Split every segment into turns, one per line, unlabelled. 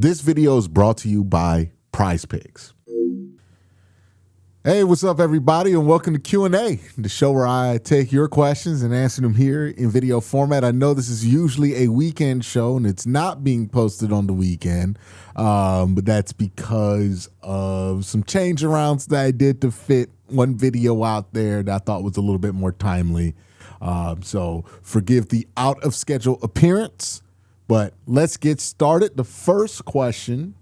This video is brought to you by PrizePicks. Hey, what's up, everybody, and welcome to Q&A, the show where I take your questions and answer them here in video format. I know this is usually a weekend show, and it's not being posted on the weekend, but that's because of some change arounds that I did to fit one video out there that I thought was a little bit more timely. So forgive the out-of-schedule appearance. But let's get started. The first question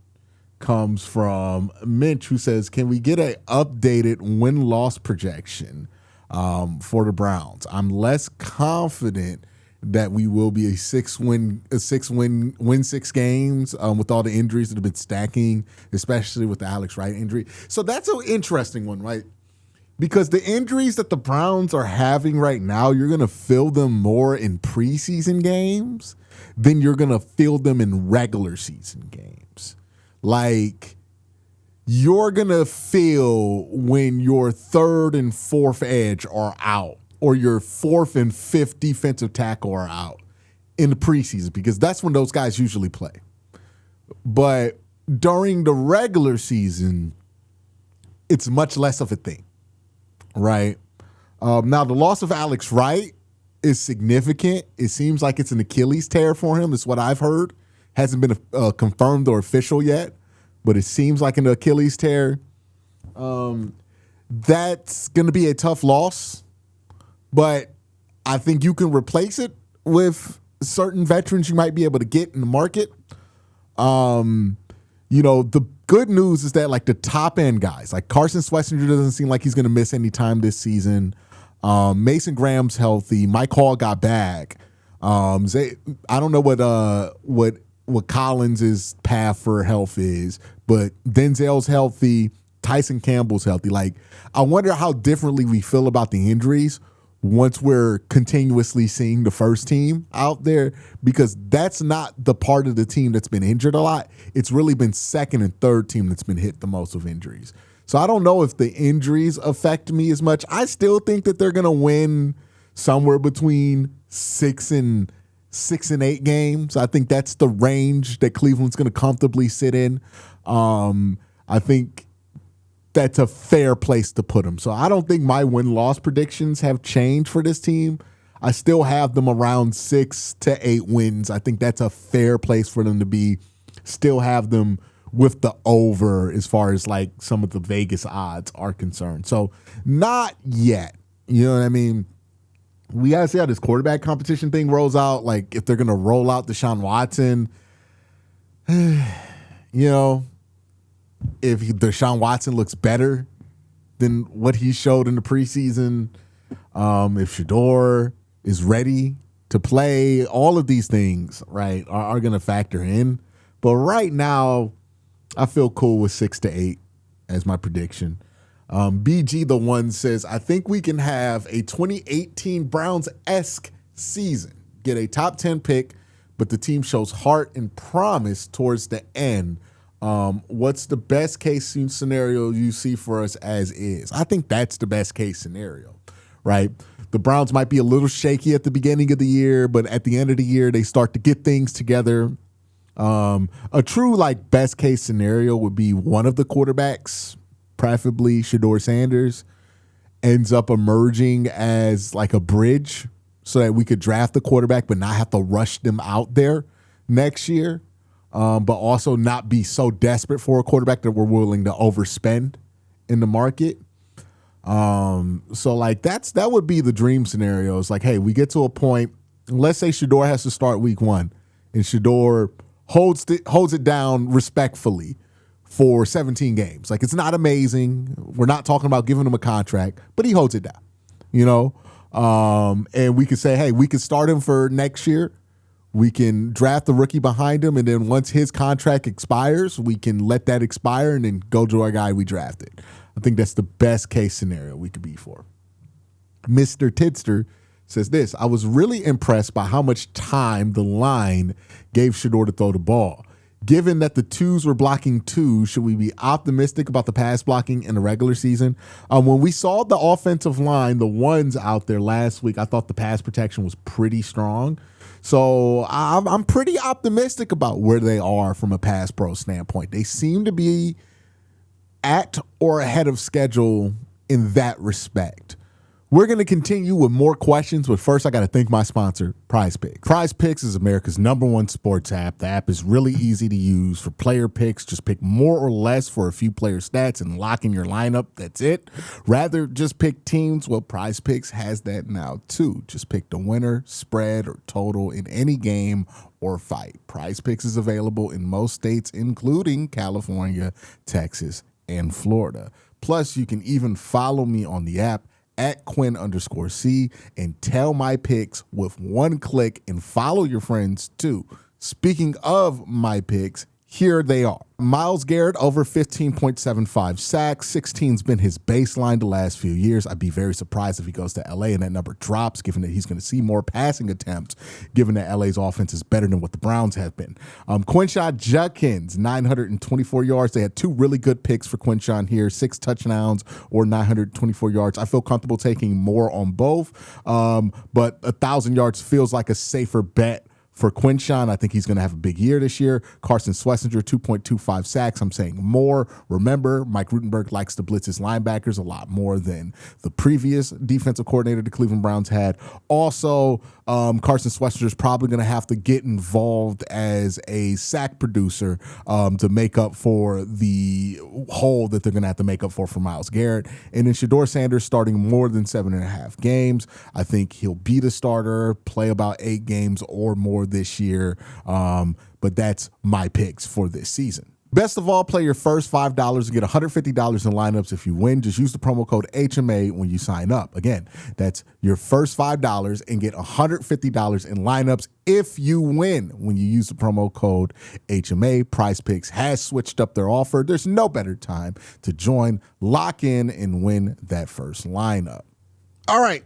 comes from Minch, who says, can we get an updated win-loss projection for the Browns? I'm less confident that we will be win six games with all the injuries that have been stacking, especially with the Alex Wright injury. So that's an interesting one, right? Because the injuries that the Browns are having right now, you're going to feel them more in preseason games than you're going to feel them in regular season games. Like, you're going to feel when your third and fourth edge are out or your fourth and fifth defensive tackle are out in the preseason, because that's when those guys usually play. But during the regular season, it's much less of a thing, right? Now, the loss of Alex Wright is significant. It seems like it's an Achilles tear for him. It's what I've heard. Hasn't been confirmed or official yet, but it seems like an Achilles tear. That's going to be a tough loss, but I think you can replace it with certain veterans you might be able to get in the market. The good news is that, like, the top end guys, like Carson Schlesinger doesn't seem like he's going to miss any time this season. Mason Graham's healthy. Mike Hall got back. I don't know what Collins' path for health is, but Denzel's healthy. Tyson Campbell's healthy. Like, I wonder how differently we feel about the injuries once we're continuously seeing the first team out there, because that's not the part of the team that's been injured a lot. It's really been second and third team that's been hit the most with injuries. So I don't know if the injuries affect me as much. I still think that they're going to win somewhere between 6 and 8 games. I think that's the range that Cleveland's going to comfortably sit in. I think that's a fair place to put them. So I don't think my win-loss predictions have changed for this team. I still have them around 6 to 8 wins. I think that's a fair place for them to be. Still have them with the over as far as like some of the Vegas odds are concerned. So not yet. You know what I mean? We got to see how this quarterback competition thing rolls out. Like, if they're going to roll out Deshaun Watson, if Deshaun Watson looks better than what he showed in the preseason, if Shador is ready to play, all of these things, right, are going to factor in. But right now, I feel cool with 6 to 8 as my prediction. BG the One says, I think we can have a 2018 Browns-esque season. Get a top 10 pick, but the team shows heart and promise towards the end. What's the best case scenario you see for us as is? I think that's the best case scenario, right? The Browns might be a little shaky at the beginning of the year, but at the end of the year, they start to get things together. A true, like, best case scenario would be one of the quarterbacks, preferably Shador Sanders, ends up emerging as like a bridge so that we could draft the quarterback but not have to rush them out there next year, but also not be so desperate for a quarterback that we're willing to overspend in the market. So like that would be the dream scenario. It's like, hey, we get to a point, let's say Shador has to start week 1 and Shador holds it down respectfully for 17 games. Like, it's not amazing. We're not talking about giving him a contract, but he holds it down, and we could say, hey, we could start him for next year. We can draft the rookie behind him, and then once his contract expires, we can let that expire and then go to our guy we drafted. I think that's the best case scenario we could be for. Mr. Tidster says this, I was really impressed by how much time the line gave Shador to throw the ball. Given that the twos were blocking 2, should we be optimistic about the pass blocking in the regular season? When we saw the offensive line, the ones out there last week, I thought the pass protection was pretty strong. So I'm pretty optimistic about where they are from a pass pro standpoint. They seem to be at or ahead of schedule in that respect. We're going to continue with more questions, but first I got to thank my sponsor, PrizePicks. PrizePicks is America's #1 sports app. The app is really easy to use for player picks. Just pick more or less for a few player stats and lock in your lineup. That's it. Rather just pick teams. Well, PrizePicks has that now too. Just pick the winner, spread, or total in any game or fight. PrizePicks is available in most states, including California, Texas, and Florida. Plus, you can even follow me on the app at Quinn_C and tell my picks with one click and follow your friends too. Speaking of my picks, here they are. Myles Garrett over 15.75 sacks. 16's been his baseline the last few years. I'd be very surprised if he goes to LA and that number drops, given that he's going to see more passing attempts, given that LA's offense is better than what the Browns have been. Quincy Judkins, 924 yards. They had two really good picks for Quincy here, 6 touchdowns or 924 yards. I feel comfortable taking more on both, but 1,000 yards feels like a safer bet for Quincy. I think he's going to have a big year this year. Carson Schlesinger, 2.25 sacks. I'm saying more. Remember, Mike Rutenberg likes to blitz his linebackers a lot more than the previous defensive coordinator the Cleveland Browns had. Also, Carson Schlesinger is probably going to have to get involved as a sack producer to make up for the hole that they're going to have to make up for Myles Garrett. And then Shedeur Sanders starting more than 7.5 games. I think he'll be the starter, play about 8 games or more this year, but that's my picks for this season. Best of all, play your first $5 and get $150 in lineups. If you win, just use the promo code HMA when you sign up. Again, that's your first $5 and get $150 in lineups if you win when you use the promo code HMA. PrizePicks has switched up their offer. There's no better time to join, lock in, and win that first lineup. All right,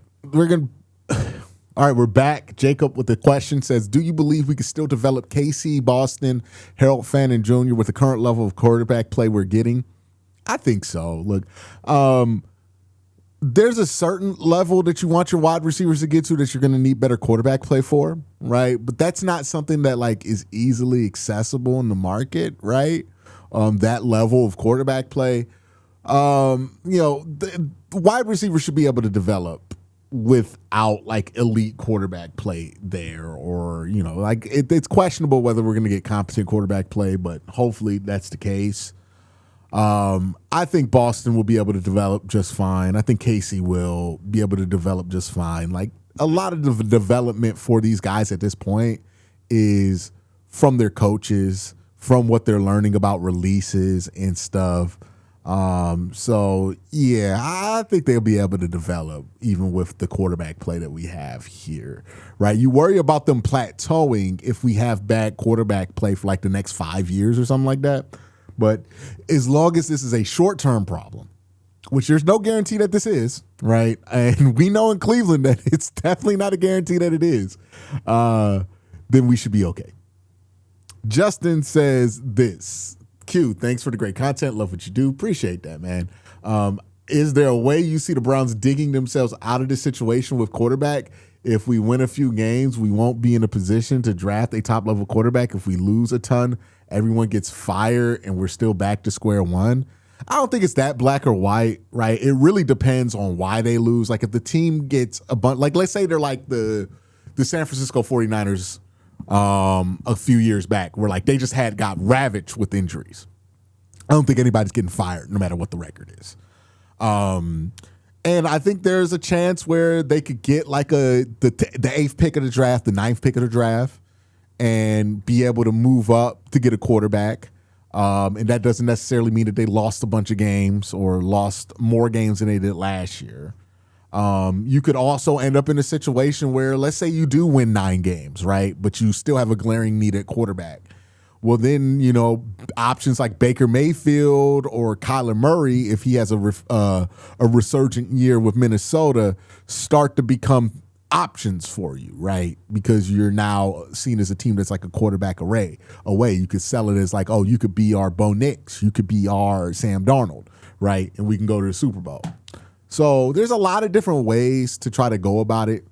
we're back. Jacob with the question says, do you believe we can still develop KC, Boston, Harold Fannin Jr. with the current level of quarterback play we're getting? I think so. Look, there's a certain level that you want your wide receivers to get to that you're going to need better quarterback play for, right? But that's not something that like is easily accessible in the market, right? That level of quarterback play. The wide receivers should be able to develop without like elite quarterback play there, or it's questionable whether we're going to get competent quarterback play, but hopefully that's the case. I think Boston will be able to develop just fine. I think KC will be able to develop just fine. Like a lot of the development for these guys at this point is from their coaches, from what they're learning about releases and stuff. So yeah, I think they'll be able to develop even with the quarterback play that we have here, right? You worry about them plateauing if we have bad quarterback play for like the next 5 years or something like that. But as long as this is a short-term problem, which there's no guarantee that this is, right? And we know in Cleveland that it's definitely not a guarantee that it is, then we should be okay. Justin says this. Q, thanks for the great content. Love what you do. Appreciate that, man. Is there a way you see the Browns digging themselves out of this situation with quarterback? If we win a few games, we won't be in a position to draft a top-level quarterback. If we lose a ton, everyone gets fired and we're still back to square one. I don't think it's that black or white, right? It really depends on why they lose. Like if the team gets a bunch, like let's say they're like the San Francisco 49ers a few years back, where like they just got ravaged with injuries. I don't think anybody's getting fired no matter what the record is. And I think there's a chance where they could get like the 8th pick of the draft, the 9th pick of the draft, and be able to move up to get a quarterback. And that doesn't necessarily mean that they lost a bunch of games or lost more games than they did last year. You could also end up in a situation where, let's say you do win 9 games, right? But you still have a glaring need at quarterback. Well, then, options like Baker Mayfield or Kyler Murray, if he has a resurgent year with Minnesota, start to become options for you, right? Because you're now seen as a team that's like a quarterback away. You could sell it as like, oh, you could be our Bo Nix. You could be our Sam Darnold, right? And we can go to the Super Bowl. So there's a lot of different ways to try to go about it.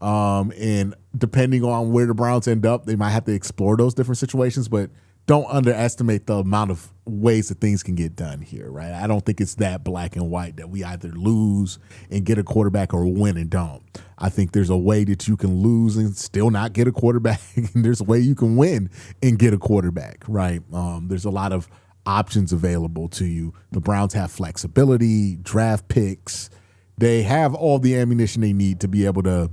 And depending on where the Browns end up, they might have to explore those different situations, but don't underestimate the amount of ways that things can get done here, right? I don't think it's that black and white that we either lose and get a quarterback or win and don't. I think there's a way that you can lose and still not get a quarterback, and there's a way you can win and get a quarterback, right? There's a lot of options available to you. The Browns have flexibility, draft picks. They have all the ammunition they need to be able to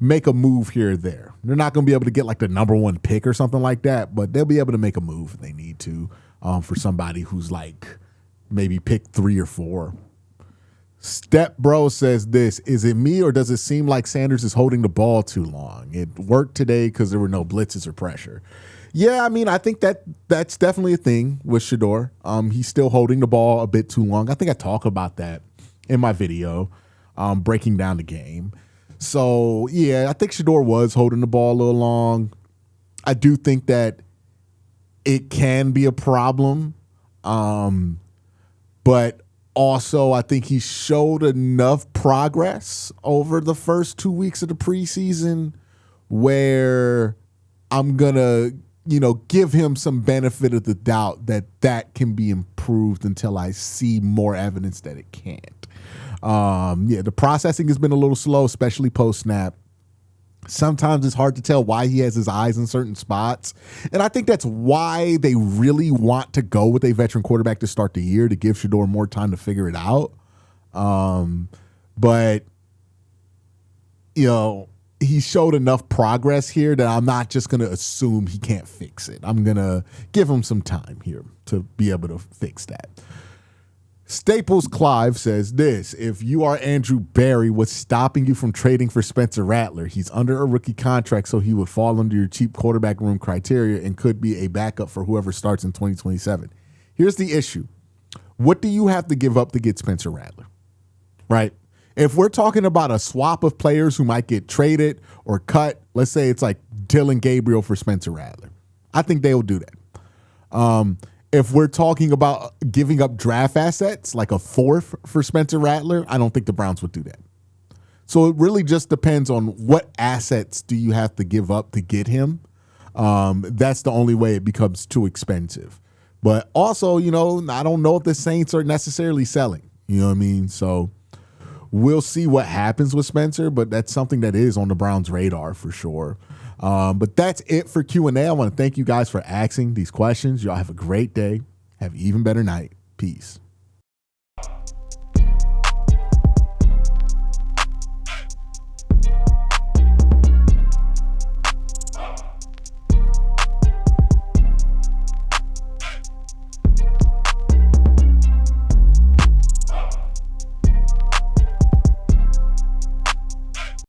make a move here or there. They're not going to be able to get like the number one pick or something like that, but they'll be able to make a move if they need to for somebody who's like maybe pick 3 or 4. Step Bro says this, is it me or does it seem like Sanders is holding the ball too long? It worked today because there were no blitzes or pressure. Yeah, I mean, I think that's definitely a thing with Shedeur. He's still holding the ball a bit too long. I think I talk about that in my video, breaking down the game. So, yeah, I think Shedeur was holding the ball a little long. I do think that it can be a problem. But also, I think he showed enough progress over the first 2 weeks of the preseason where I'm going to, give him some benefit of the doubt that can be improved until I see more evidence that it can't. The processing has been a little slow, especially post-snap. Sometimes it's hard to tell why he has his eyes in certain spots. And I think that's why they really want to go with a veteran quarterback to start the year, to give Shedeur more time to figure it out. But he showed enough progress here that I'm not just going to assume he can't fix it. I'm going to give him some time here to be able to fix that. Staples Clive says this, if you are Andrew Berry, what's stopping you from trading for Spencer Rattler? He's under a rookie contract, so he would fall under your cheap quarterback room criteria and could be a backup for whoever starts in 2027. Here's the issue. What do you have to give up to get Spencer Rattler? Right? If we're talking about a swap of players who might get traded or cut, let's say it's like Dylan Gabriel for Spencer Rattler. I think they will do that. If we're talking about giving up draft assets, like a 4th for Spencer Rattler, I don't think the Browns would do that. So it really just depends on what assets do you have to give up to get him. That's the only way it becomes too expensive. But also, I don't know if the Saints are necessarily selling. You know what I mean? So we'll see what happens with Spencer, but that's something that is on the Browns' radar for sure. But that's it for Q&A. I want to thank you guys for asking these questions. Y'all have a great day. Have an even better night. Peace.